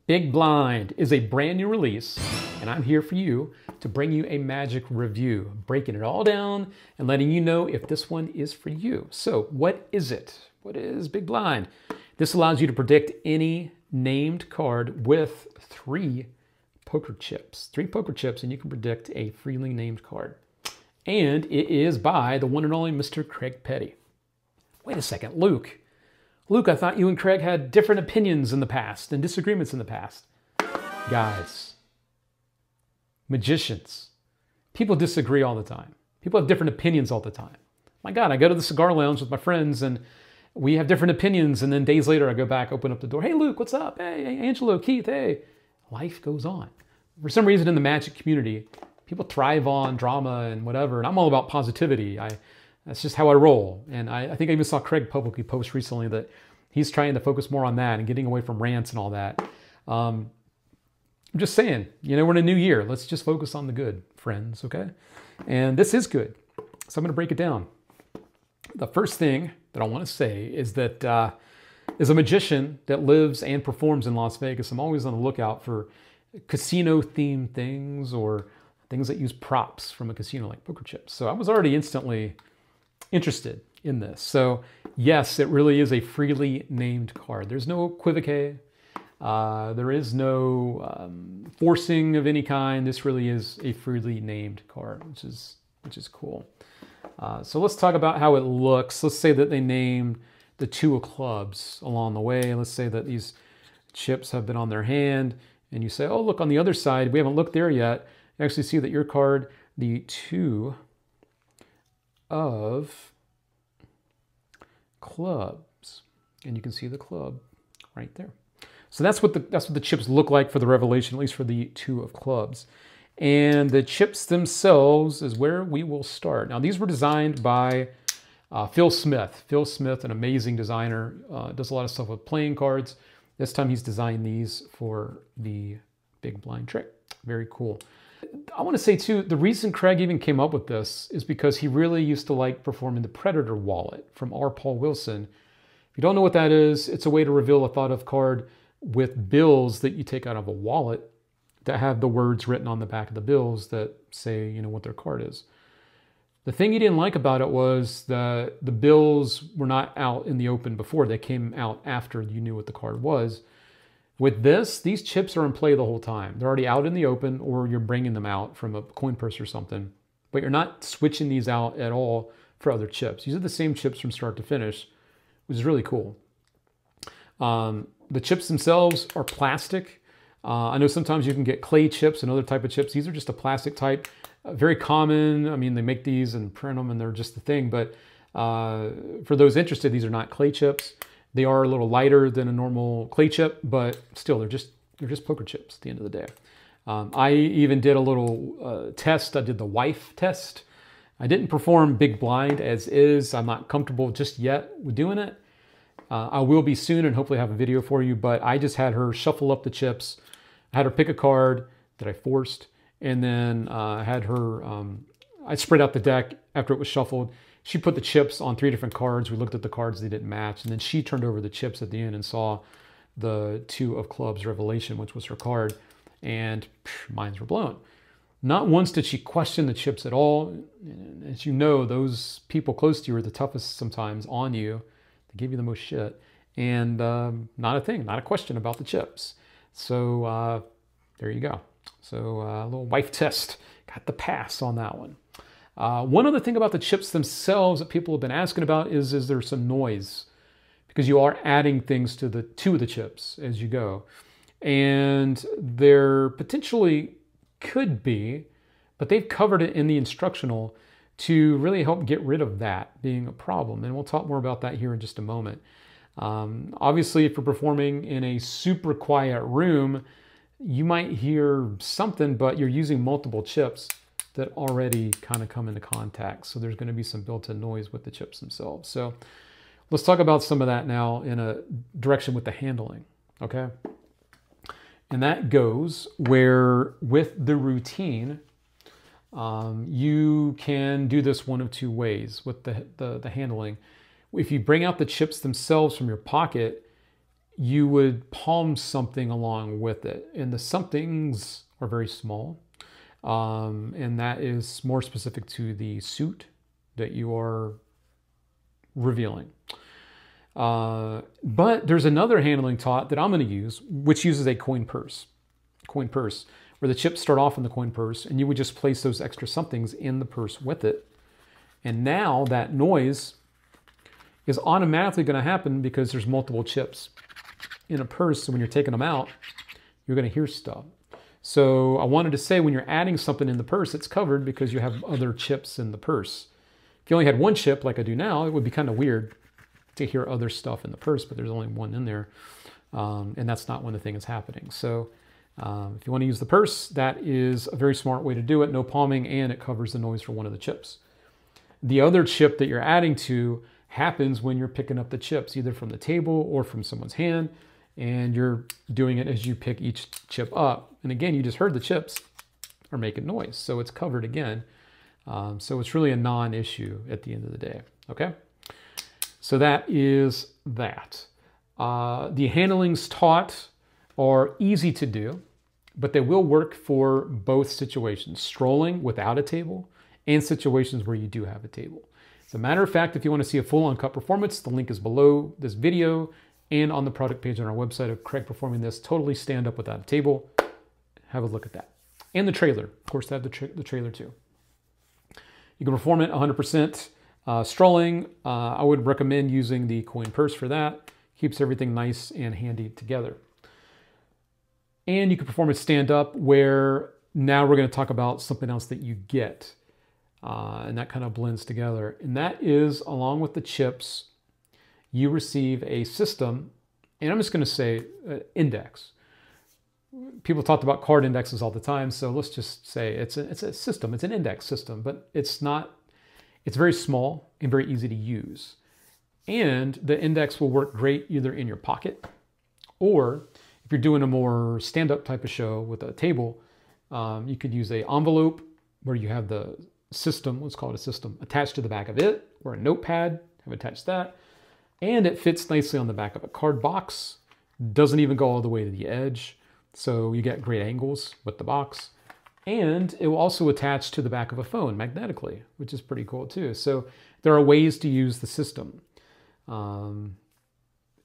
Big Blind is a brand new release, and I'm here for you to bring you a magic review, breaking it all down and letting you know if this one is for you. So, what is it? What is Big Blind? This allows you to predict any named card with three poker chips. Three poker chips, and you can predict a freely named card. And it is by the one and only Mr. Craig Petty. Wait a second, Luke. Luke, I thought you and Craig had different opinions in the past and disagreements in the past. Guys, magicians, people disagree all the time. People have different opinions all the time. My God, I go to the cigar lounge with my friends and we have different opinions, and then days later I go back, open up the door. Hey, Luke, what's up? Hey, Angelo, Keith, hey. Life goes on. For some reason in the magic community, people thrive on drama and whatever, and I'm all about positivity. That's just how I roll. And I think I even saw Craig publicly post recently that he's trying to focus more on that and getting away from rants and all that. I'm just saying, we're in a new year. Let's just focus on the good, friends, okay? And this is good. So I'm going to break it down. The first thing that I want to say is that as a magician that lives and performs in Las Vegas, I'm always on the lookout for casino-themed things or things that use props from a casino like poker chips. So I was already instantly interested in this. So yes, it really is a freely named card. There's no equivoque. There is no forcing of any kind. This really is a freely named card, which is cool. So let's talk about how it looks. Let's say that they named the two of clubs along the way. Let's say that these chips have been on their hand, and you say, oh, look, on the other side, we haven't looked there yet. You actually see that your card, the two of clubs, and you can see the club right there. So that's what the chips look like for the revelation, at least for the two of clubs. And the chips themselves is where we will start. Now, these were designed by Phil Smith. Phil Smith, an amazing designer, does a lot of stuff with playing cards. This time he's designed these for the Big Blind trick. Very cool. I want to say too, the reason Craig even came up with this is because he really used to like performing the Predator wallet from R. Paul Wilson. If you don't know what that is, it's a way to reveal a thought of card with bills that you take out of a wallet that have the words written on the back of the bills that say, what their card is. The thing he didn't like about it was that the bills were not out in the open before. They came out after you knew what the card was. With this, these chips are in play the whole time. They're already out in the open, or you're bringing them out from a coin purse or something. But you're not switching these out at all for other chips. These are the same chips from start to finish, which is really cool. The chips themselves are plastic. I know sometimes you can get clay chips and other type of chips. These are just a plastic type. Very common. I mean, they make these and print them and they're just the thing. But for those interested, these are not clay chips. They are a little lighter than a normal clay chip, but still, they're just poker chips at the end of the day. I even did a little test. I did the wife test. I didn't perform Big Blind as is. I'm not comfortable just yet with doing it. I will be soon and hopefully have a video for you, but I just had her shuffle up the chips. I had her pick a card that I forced, and then I had her, I spread out the deck after it was shuffled. She put the chips on three different cards. We looked at the cards, they didn't match. And then she turned over the chips at the end and saw the two of clubs revelation, which was her card. And minds were blown. Not once did she question the chips at all. And as you know, those people close to you are the toughest sometimes on you. They give you the most shit. And not a thing, not a question about the chips. So there you go. So a little wife test. Got the pass on that one. One other thing about the chips themselves that people have been asking about is there some noise, because you are adding things to the two of the chips as you go. And there potentially could be, but they've covered it in the instructional to really help get rid of that being a problem. And we'll talk more about that here in just a moment. Obviously, if you're performing in a super quiet room, you might hear something, but you're using multiple chips that already kind of come into contact. So there's going to be some built-in noise with the chips themselves. So let's talk about some of that now in a direction with the handling, okay? And that goes where with the routine, you can do this one of two ways with the handling. If you bring out the chips themselves from your pocket, you would palm something along with it. And the somethings are very small. And that is more specific to the suit that you are revealing. But there's another handling taught that I'm going to use, which uses a coin purse, where the chips start off in the coin purse, and you would just place those extra somethings in the purse with it. And now that noise is automatically going to happen because there's multiple chips in a purse. So when you're taking them out, you're going to hear stuff. So I wanted to say when you're adding something in the purse, it's covered because you have other chips in the purse. If you only had one chip like I do now, it would be kind of weird to hear other stuff in the purse, but there's only one in there. And that's not when the thing is happening. So if you want to use the purse, that is a very smart way to do it. No palming, and it covers the noise for one of the chips. The other chip that you're adding to happens when you're picking up the chips, either from the table or from someone's hand, and you're doing it as you pick each chip up. And again, you just heard the chips are making noise, so it's covered again. So it's really a non-issue at the end of the day, okay? So that is that. The handlings taught are easy to do, but they will work for both situations, strolling without a table and situations where you do have a table. As a matter of fact, if you want to see a full uncut performance, the link is below this video and on the product page on our website of Craig performing this totally stand up without a table. Have a look at that. And the trailer, of course, they have the trailer too. You can perform it 100% strolling. I would recommend using the coin purse for that. Keeps everything nice and handy together. And you can perform it stand up, where now we're going to talk about something else that you get. And that kind of blends together. And that is, along with the chips, you receive a system, and I'm just going to say index. People talked about card indexes all the time, so let's just say it's a system. It's an index system, but it's very small and very easy to use. And the index will work great either in your pocket, or if you're doing a more stand-up type of show with a table, you could use an envelope where you have the system, let's call it a system, attached to the back of it, or a notepad, have attached that. And it fits nicely on the back of a card box. Doesn't even go all the way to the edge. So you get great angles with the box. And it will also attach to the back of a phone magnetically, which is pretty cool too. So there are ways to use the system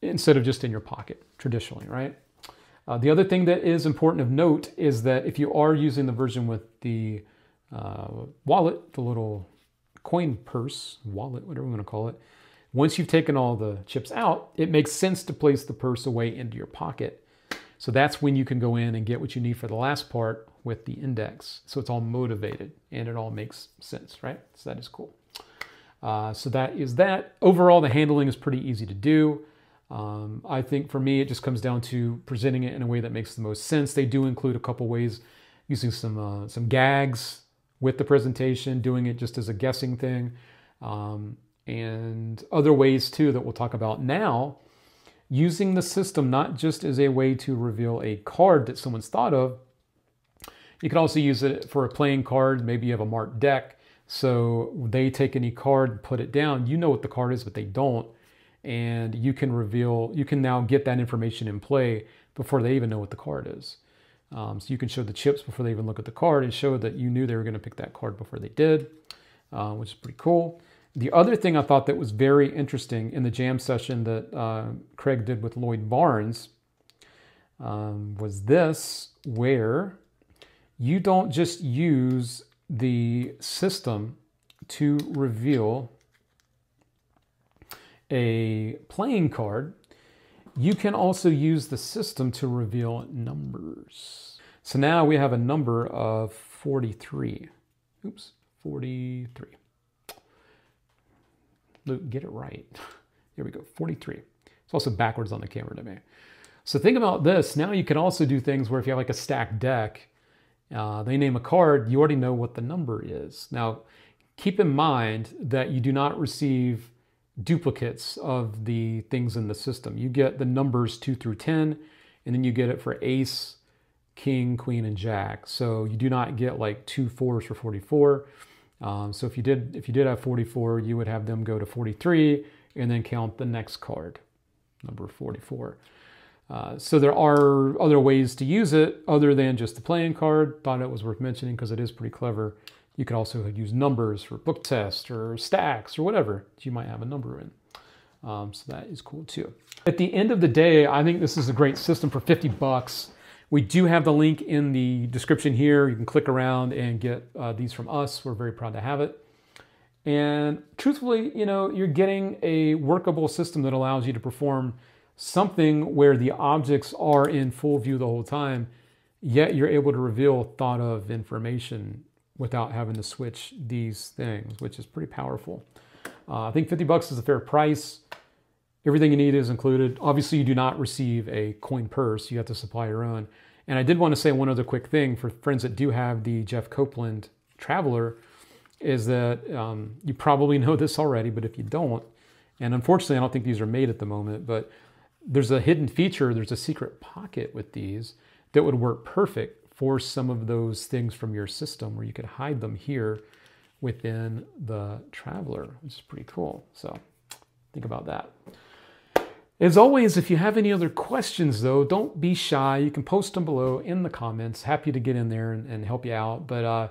instead of just in your pocket traditionally, right? The other thing that is important of note is that if you are using the version with the wallet, the little coin purse, wallet, whatever you want to call it, once you've taken all the chips out, it makes sense to place the purse away into your pocket. So that's when you can go in and get what you need for the last part with the index. So it's all motivated and it all makes sense, right? So that is cool. So that is that. Overall, the handling is pretty easy to do. I think for me, it just comes down to presenting it in a way that makes the most sense. They do include a couple ways, using some gags with the presentation, doing it just as a guessing thing, and other ways too that we'll talk about now, using the system not just as a way to reveal a card that someone's thought of. You can also use it for a playing card. Maybe you have a marked deck, so they take any card, put it down. You know what the card is, but they don't. And you can now get that information in play before they even know what the card is. So you can show the chips before they even look at the card and show that you knew they were going to pick that card before they did, which is pretty cool. The other thing I thought that was very interesting in the jam session that Craig did with Lloyd Barnes was this, where you don't just use the system to reveal a playing card, you can also use the system to reveal numbers. So now we have a number of 43. Oops, 43. Luke, get it right. Here we go, 43. It's also backwards on the camera to me. So think about this. Now you can also do things where if you have like a stacked deck, they name a card, you already know what the number is. Now, keep in mind that you do not receive duplicates of the things in the system. You get the numbers 2 through 10, and then you get it for ace, king, queen, and jack. So you do not get like 2 4s for 44. So if you did have 44, you would have them go to 43 and then count the next card, number 44. So there are other ways to use it other than just the playing card. Thought it was worth mentioning because it is pretty clever. You could also use numbers for book test or stacks or whatever you might have a number in. So that is cool too. At the end of the day, I think this is a great system for 50 bucks. We do have the link in the description here. You can click around and get these from us. We're very proud to have it. And truthfully, you know, you're getting a workable system that allows you to perform something where the objects are in full view the whole time, yet you're able to reveal thought of information without having to switch these things, which is pretty powerful. I think 50 bucks is a fair price. Everything you need is included. Obviously, you do not receive a coin purse. You have to supply your own. And I did want to say one other quick thing for friends that do have the Jeff Copeland Traveler is that you probably know this already, but if you don't, and unfortunately, I don't think these are made at the moment, but there's a hidden feature, there's a secret pocket with these that would work perfect for some of those things from your system where you could hide them here within the Traveler, which is pretty cool. So think about that. As always, if you have any other questions though, don't be shy. You can post them below in the comments. Happy to get in there and help you out. But I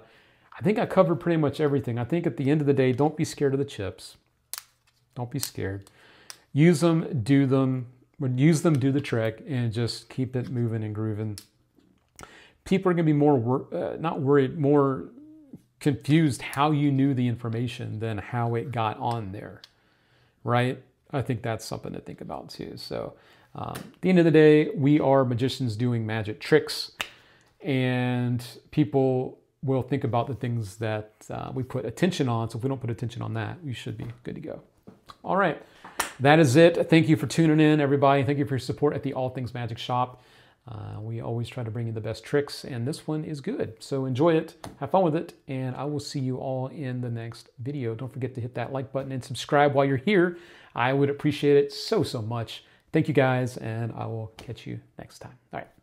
think I covered pretty much everything. I think at the end of the day, don't be scared of the chips. Don't be scared. Use them, do them. Use them, do the trick, and just keep it moving and grooving. People are going to be more, not worried, more confused how you knew the information than how it got on there, right? I think that's something to think about too. So at the end of the day, we are magicians doing magic tricks, and people will think about the things that we put attention on. So if we don't put attention on that, we should be good to go. All right. That is it. Thank you for tuning in, everybody. Thank you for your support at the All Things Magic shop. We always try to bring you the best tricks, and this one is good. So enjoy it, have fun with it, and I will see you all in the next video. Don't forget to hit that like button and subscribe while you're here. I would appreciate it so, so much. Thank you guys, and I will catch you next time. All right.